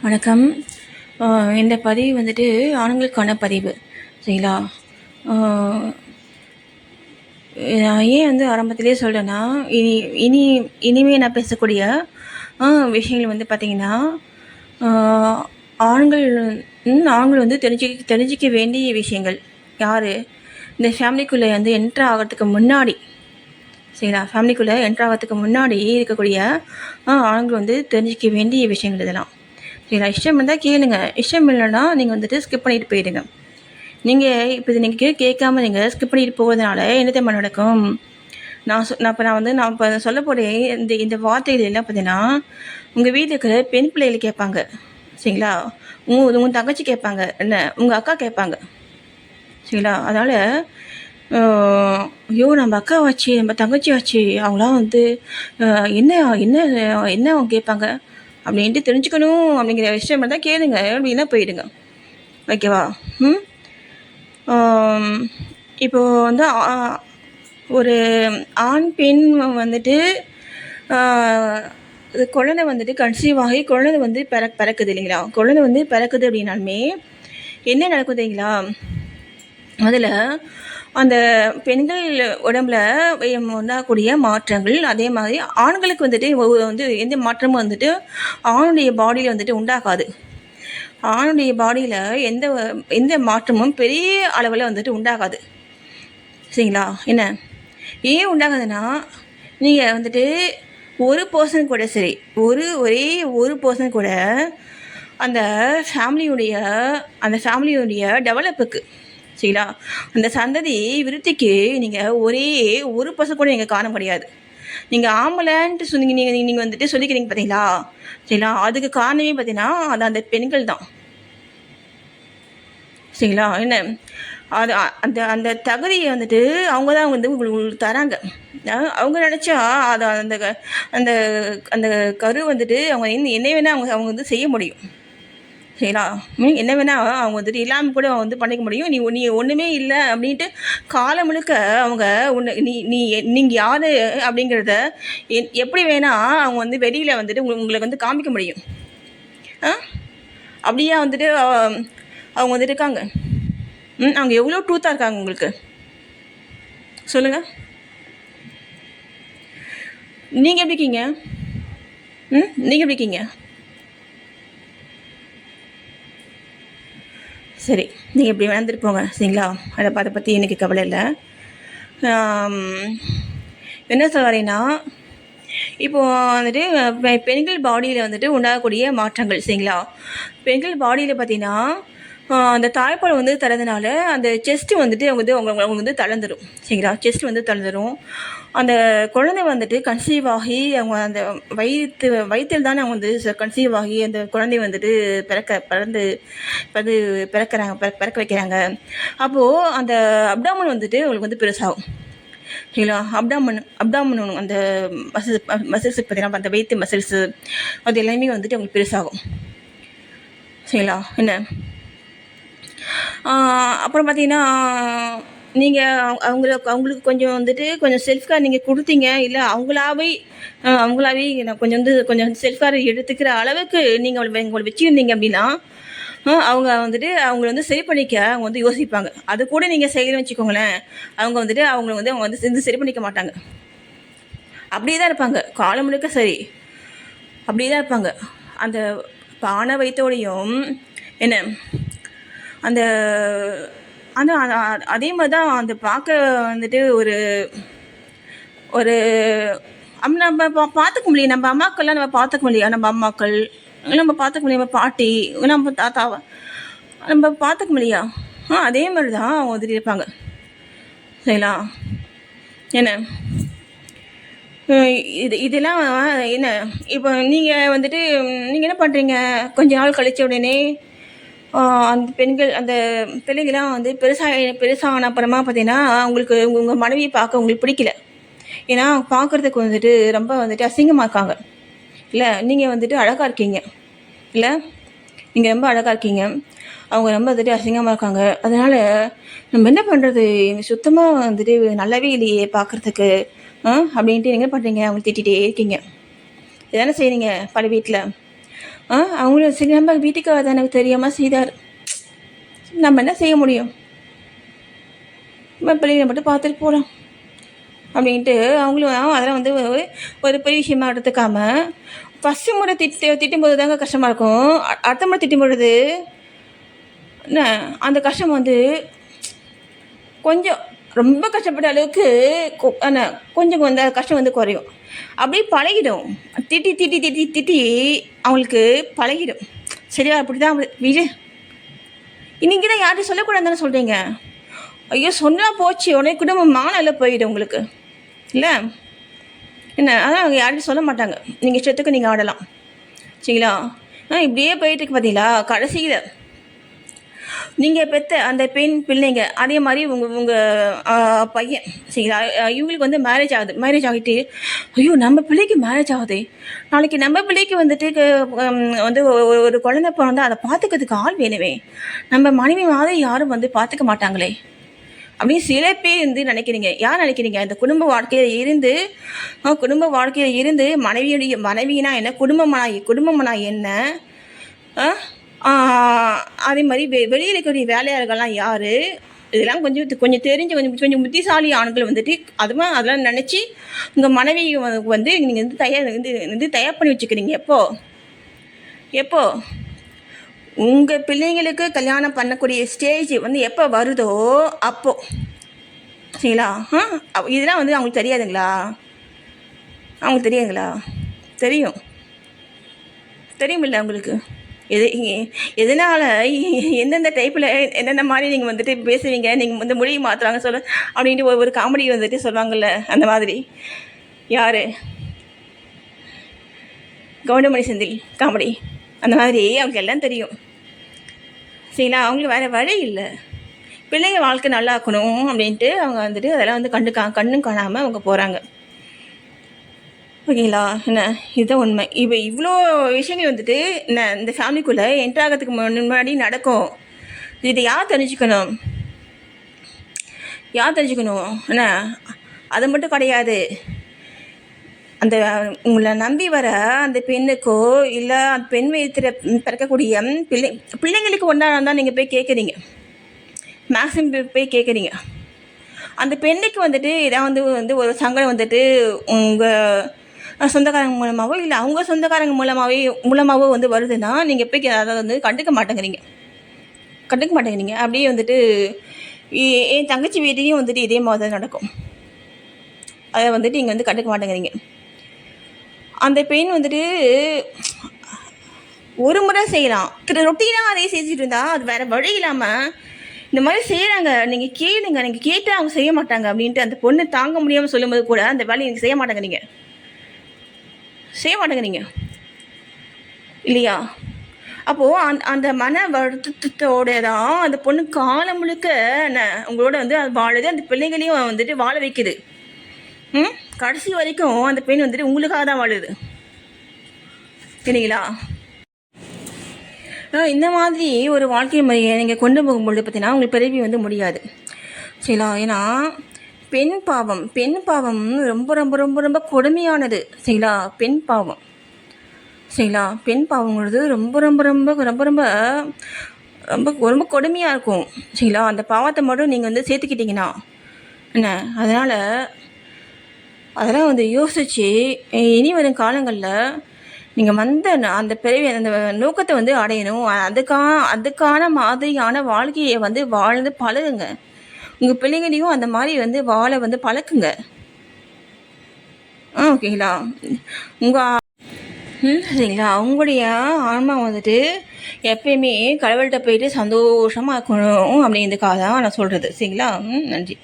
வணக்கம். இந்த பதிவு வந்துட்டு ஆண்களுக்கான பதிவு. சரிங்களா? ஆ, நான் ஏன் வந்து ஆரம்பத்திலேயே சொல்கிறேன்னா, இனி இனி இனிமே நான் பேசக்கூடிய விஷயங்கள் வந்து பார்த்திங்கன்னா, ஆ, ஆண்கள் ஆண்கள் வந்து தெரிஞ்சிக்க வேண்டிய விஷயங்கள். யார் இந்த ஃபேமிலிக்குள்ளே வந்து என்ட்ரு ஆகிறதுக்கு முன்னாடி, சரிங்களா, ஃபேமிலிக்குள்ளே என்ட்ரு ஆகிறதுக்கு முன்னாடி இருக்கக்கூடிய ஆண்கள் வந்து தெரிஞ்சிக்க வேண்டிய விஷயங்கள் இதெல்லாம். சரிங்களா? இஷ்டம் இருந்தால் கேளுங்க, இஷ்டம் இல்லைன்னா நீங்கள் வந்துட்டு ஸ்கிப் பண்ணிட்டு போயிடுங்க. நீங்கள் இப்போ இது நீங்கள் கேட்காம நீங்கள் ஸ்கிப் பண்ணிட்டு போவதனால என்ன தெரியுமா நடக்கும்? நான் இப்போ சொல்ல போகிற இந்த இந்த வார்த்தைகள் எல்லாம் பார்த்தீங்கன்னா, உங்கள் வீட்டில் இருக்கிற பெண் பிள்ளைகள் கேட்பாங்க. சரிங்களா? உங்கள் தங்கச்சி கேட்பாங்க, என்ன உங்கள் அக்கா கேட்பாங்க. சரிங்களா? அதனால் ஐயோ நம்ம அக்கா ஆச்சு, நம்ம தங்கச்சி ஆச்சு, அவங்களாம் வந்து என்ன என்ன என்ன அவங்க கேட்பாங்க அப்படின்ட்டு தெரிஞ்சுக்கணும் அப்படிங்கிற விஷயம் தான் கேளுங்க, அப்படின்னா போயிடுங்க. ஓகேவா? இப்போது வந்து ஒரு ஆண் பெண் வந்துட்டு குழந்தை வந்துட்டு கன்சீவ் ஆகி குழந்தை வந்து பிறக்குது இல்லைங்களா? குழந்தை வந்து பிறக்குது அப்படின்னாலுமே என்ன நடக்கும் தெரியுங்களா? அதில் அந்த பெண்கள் உடம்புல உண்டாகக்கூடிய மாற்றங்கள், அதே மாதிரி ஆண்களுக்கு வந்துட்டு வந்து எந்த மாற்றமும் வந்துட்டு ஆணுடைய பாடியில் வந்துட்டு உண்டாகாது. ஆணுடைய பாடியில் எந்த எந்த மாற்றமும் பெரிய அளவில் வந்துட்டு உண்டாகாது. சரிங்களா? என்ன ஏன் உண்டாகாதுன்னா, நீங்கள் வந்துட்டு ஒரு பர்சன் கூட சரி, ஒரே ஒரு பர்சன் கூட அந்த ஃபேமிலியுடைய டெவலப்புக்கு, சரிங்களா, அந்த சந்ததி விருத்திக்கு நீங்கள் ஒரே ஒரு பர்சன் கூட நீங்கள் காண முடியாது. நீங்கள் ஆம்பளைன்ட்டு நீங்கள் வந்துட்டு சொல்லிக்கிறீங்க பார்த்தீங்களா? சரிங்களா? அதுக்கு காரணமே பார்த்தீங்கன்னா அது அந்த பெண்கள் தான். சரிங்களா? என்ன அது அந்த அந்த தகுதியை வந்துட்டு அவங்க தான் வந்து உங்களுக்கு தராங்க. அவங்க நினச்சா அதை அந்த அந்த அந்த கரு வந்துட்டு அவங்க என்ன வேணால் அவங்க வந்து செய்ய முடியும். சரிங்களா? என்ன வேணால் அவங்க வந்துட்டு இல்லாமல் கூட அவங்க வந்து பண்ணிக்க முடியும். நீ ஒன்றுமே இல்லை அப்படின்ட்டு காலம் முழுக்க அவங்க நீங்கள் யார் அப்படிங்கிறத எப்படி வேணால் அவங்க வந்து வெளியில் வந்துட்டு உங்களை வந்து காமிக்க முடியும். அப்படியே வந்துட்டு அவங்க வந்துட்டு இருக்காங்க. அவங்க எவ்வளோ ட்ரூத்தாக இருக்காங்க உங்களுக்கு சொல்லுங்கள். நீங்கள் எப்படி இருக்கீங்க? நீங்கள் எப்படி இருக்கீங்க? சரி, நீங்கள் எப்படி வந்துட்டு போங்க. சரிங்களா? அதை பற்றி எனக்கு கவலை இல்லை. என்ன சொல்ல வரேன்னா, இப்போது வந்துட்டு பெண்கள் பாடியில் வந்துட்டு உண்டாகக்கூடிய மாற்றங்கள், சரிங்களா, பெண்கள் பாடியில் பார்த்தீங்கன்னா அந்த தாய்ப்பால் வந்து தரதுனால அந்த செஸ்ட்டு வந்துட்டு அவங்க வந்து தளர்ந்துடும். சரிங்களா? செஸ்ட் வந்து தளர்ந்துடும். அந்த குழந்தை வந்துட்டு கன்சீவ் ஆகி அவங்க அந்த வயிற்றில் தானே அவங்க வந்து கன்சீவ் ஆகி அந்த குழந்தை வந்துட்டு பிறக்க வைக்கிறாங்க. அப்போது அந்த அப்டாமன் வந்துட்டு அவங்களுக்கு வந்து பெருசாகும். சரிங்களா? அப்டாமன் அந்த மசில்ஸ் பார்த்தீங்கன்னா, அந்த வயிற்று மசில்ஸு அது எல்லாமே வந்துட்டு அவங்களுக்கு பெருசாகும். சரிங்களா? என்ன அப்புறம் பார்த்தீங்கன்னா, நீங்கள் அவங்களுக்கு கொஞ்சம் வந்துட்டு கொஞ்சம் செல்ஃப் கேர் நீங்கள் கொடுத்தீங்க, இல்லை அவங்களாவே நான் கொஞ்சம் செல்ஃப் கேர் எடுத்துக்கிற அளவுக்கு நீங்கள் உங்களை வச்சுருந்தீங்க அப்படின்னா, அவங்க வந்துட்டு அவங்கள வந்து சரி பண்ணிக்க அவங்க வந்து யோசிப்பாங்க. அது கூட நீங்கள் செய்யணும்னு வச்சுக்கோங்களேன், அவங்க வந்து சரி பண்ணிக்க மாட்டாங்க. அப்படியே தான் இருப்பாங்க காலம் முழுக்க. சரி, அப்படியே தான் இருப்பாங்க. அந்த பானை வைத்தோடையும் என்ன அந்த அந்த அதே மாதிரி தான் அந்த பார்க்க வந்துட்டு ஒரு நம்ம பார்த்துக்க முடியும். நம்ம அம்மாக்கள்லாம் நம்ம பார்த்துக்க முடியும். நம்ம அம்மாக்கள் நம்ம பார்த்துக்க முடியும். நம்ம பாட்டி, நம்ம தாத்தாவை நம்ம பார்த்துக்க முடியா? அதே மாதிரி தான் அவங்க வந்துட்டு இருப்பாங்க. சரிங்களா? என்ன இதெல்லாம் என்ன இப்போ நீங்கள் வந்துட்டு நீங்கள் என்ன பண்ணுறீங்க, கொஞ்ச நாள் கழித்த உடனே அந்த அந்த பிள்ளைங்களாம் வந்து பெருசான அப்புறமா பார்த்தீங்கன்னா உங்களுக்கு உங்கள் மனைவியை பார்க்க உங்களுக்கு பிடிக்கல. ஏன்னா பார்க்குறதுக்கு வந்துட்டு ரொம்ப வந்துட்டு அசிங்கமாக இருக்காங்க. இல்லை, நீங்கள் வந்துட்டு அழகாக இருக்கீங்க. இல்லை, நீங்கள் ரொம்ப அழகாக இருக்கீங்க, அவங்க ரொம்ப வந்துட்டு அசிங்கமாக இருக்காங்க. அதனால் நம்ம என்ன பண்ணுறது, சுத்தமாக வந்துட்டு நல்லாவே இல்லையே பார்க்குறதுக்கு அப்படின்ட்டு நீங்கள் என்ன பண்ணுறீங்க, அவங்க திட்டிகிட்டே இருக்கீங்க. இதானே செய்கிறீங்க பல வீட்டில். அவங்களும் சரி நம்ம வீட்டுக்கு அதை எனக்கு தெரியாமல் செய்தார், நம்ம என்ன செய்ய முடியும், நம்ம பிள்ளைங்களை மட்டும் பார்த்துட்டு போகலாம் அப்படின்ட்டு அவங்களும் அதெல்லாம் வந்து ஒரு பெரிய விஷயமா எடுத்துக்காம ஃபஸ்ட்டு முறை திட்டும்போது தாங்க கஷ்டமாக இருக்கும். அடுத்த முறை திட்டும் பொழுது என்ன அந்த கஷ்டம் வந்து கொஞ்சம் ரொம்ப கஷ்டப்பட்ட அளவுக்கு கொஞ்சம் வந்து கஷ்டம் வந்து குறையும். அப்படியே பழகிடும். திட்டி திட்டி திட்டி திட்டி அவங்களுக்கு பழகிடும். சரியா? அப்படி தான் விஜய் இன்றைக்கி தான் யார்கிட்டையும் சொல்லக்கூடாதுன்னு தானே சொல்கிறீங்க. ஐயோ சொன்னால் போச்சு, உடனே குடும்பம் மானெல்லாம் போயிடும் உங்களுக்கு இல்லை என்ன? அதான் அவங்க யார்கிட்டையும் சொல்ல மாட்டாங்க. நீங்கள் இஷ்டத்துக்கு நீங்கள் ஆடலாம் சரிங்களா? இப்படியே போயிட்டுருக்கு பார்த்தீங்களா? கடைசியில் நீங்கள் பெற்ற அந்த பெண் பிள்ளைங்க அதே மாதிரி உங்கள் பையன் சரிங்களா? இவங்களுக்கு வந்து மேரேஜ் ஆகிட்டு ஐயோ நம்ம பிள்ளைக்கு மேரேஜ் ஆகுது, நாளைக்கு நம்ம பிள்ளைக்கு வந்துட்டு வந்து ஒரு குழந்தை பிறந்தா அதை பார்த்துக்கிறதுக்கு ஆள் வேணுமே, நம்ம மனைவி மாதிரி யாரும் வந்து பார்த்துக்க மாட்டாங்களே அப்படின்னு சில பேர் வந்து நினைக்கிறீங்க. யார் நினைக்கிறீங்க? இந்த குடும்ப வாழ்க்கையில் இருந்து மனைவினா என்ன, குடும்பமனா என்ன, அதே மாதிரி வெளியில் இருக்கக்கூடிய வேலையாளர்கள்லாம் யார், இதெல்லாம் கொஞ்சம் தெரிஞ்சு கொஞ்சம் புத்திசாலி ஆண்கள் வந்துட்டு அதெல்லாம் நினச்சி உங்கள் மனைவியை வந்து நீங்கள் வந்து தயார் பண்ணி வச்சுக்கிறீங்க. எப்போ உங்கள் பிள்ளைங்களுக்கு கல்யாணம் பண்ணக்கூடிய ஸ்டேஜ் வந்து எப்போ வருதோ அப்போது சரிங்களா? இதெல்லாம் வந்து அவங்களுக்கு தெரியாதுங்களா? தெரியுமில்ல உங்களுக்கு? எதனால் எந்தெந்த டைப்பில் என்னென்ன மாதிரி நீங்கள் வந்துட்டு பேசுவீங்க, நீங்கள் வந்து மொழி மாற்றுறாங்க அப்படின்ட்டு ஒரு காமெடி வந்துட்டு சொல்லுவாங்கள்ல, அந்த மாதிரி யார் கவுண்டமணி செந்தில் காமெடி அந்த மாதிரி அவங்களுக்கு எல்லாம் தெரியும் சரிங்களா? அவங்களுக்கு வேறு வழி இல்லை. பிள்ளைங்க வாழ்க்கை நல்லா இருக்கணும் அப்படின்ட்டு அவங்க வந்துட்டு அதெல்லாம் வந்து கண்ணும் காணாமல் அவங்க போகிறாங்க ஓகேங்களா? என்ன இதுதான் உண்மை. இப்போ இவ்வளோ விஷயங்கள் வந்துட்டு இந்த ஃபேமிலிக்குள்ளே என்ட்ராகிறதுக்கு முன்னாடி நடக்கும். இதை யார் தெரிஞ்சுக்கணும் என்ன? அது மட்டும் கிடையாது, அந்த உங்களை நம்பி வர அந்த பெண்ணுக்கோ இல்லை அந்த பெண் வயிற்றுல பிறக்கக்கூடிய பிள்ளைங்களுக்கு ஒன்றா தான் நீங்கள் போய் கேட்குறீங்க, மேக்ஸிமம் போய் கேட்குறீங்க. அந்த பெண்ணுக்கு வந்துட்டு ஏதாவது வந்து ஒரு சங்கடம் வந்துட்டு உங்கள் சொந்தக்காரங்க மூலமாகவோ இல்லை அவங்க சொந்தக்காரங்க மூலமாகவோ வந்து வருதுன்னா நீங்கள் போய் அதை வந்து கண்டுக்க மாட்டேங்கிறீங்க. அப்படியே வந்துட்டு என் தங்கச்சி வீட்டையும் வந்துட்டு இதே மாதிரி தான் நடக்கும். அதை வந்துட்டு நீங்கள் வந்து கண்டுக்க மாட்டேங்கிறீங்க. அந்த பெண் வந்துட்டு ஒரு முறை செய்யலாம், ரொட்டீனாக அதே செஞ்சுட்டு இருந்தால் அது வேறு வழி இல்லாமல் இந்த மாதிரி செய்கிறாங்க. நீங்கள் கேளுங்க, நீங்கள் கேட்டால் அவங்க செய்ய மாட்டாங்க அப்படின்ட்டு அந்த பொண்ணு தாங்க முடியாமல் சொல்லும்போது கூட அந்த வேலையை நீங்கள் செய்ய மாட்டேங்கிறீங்க இல்லையா? அப்போது அந்த மன வருத்தத்தோட தான் அந்த பொண்ணு காலம் முழுக்க உங்களோட வந்து அது வாழுது, அந்த பிள்ளைங்களையும் வந்துட்டு வாழ வைக்குது. கடைசி வரைக்கும் அந்த பெண் வந்துட்டு உங்களுக்காக தான் வாழுது இல்லைங்களா? இந்த மாதிரி ஒரு வாழ்க்கை முறையை நீங்கள் கொண்டு போகும்பொழுது பார்த்தீங்கன்னா உங்களுக்கு பிறவி வந்து முடியாது சரிங்களா? ஏன்னா பெண் பாவம் ரொம்ப ரொம்ப ரொம்ப ரொம்ப கொடுமையானது சரிங்களா? பெண் பாவங்கிறது ரொம்ப ரொம்ப ரொம்ப ரொம்ப ரொம்ப ரொம்ப ரொம்ப கொடுமையாக இருக்கும் சரிங்களா? அந்த பாவத்தை மட்டும் நீங்கள் வந்து சேர்த்துக்கிட்டிங்கன்னா என்ன, அதெல்லாம் வந்து யோசித்து இனி வரும் காலங்களில் நீங்கள் அந்த பிறவி அந்த நோக்கத்தை வந்து அடையணும். அதுக்கான மாதிரியான வாழ்க்கையை வந்து வாழ்ந்து பழகுங்க. உங்கள் பிள்ளைங்களையும் அந்த மாதிரி வந்து வாழ வந்து பழக்குங்க. ஓகேங்களா? சரிங்களா? உங்களுடைய ஆன்மா வந்துட்டு எப்பயுமே கடவுள்கிட்ட போயிட்டு சந்தோஷமாக இருக்கணும் அப்படின்றதுக்காக தான் நான் சொல்கிறது சரிங்களா? நன்றி.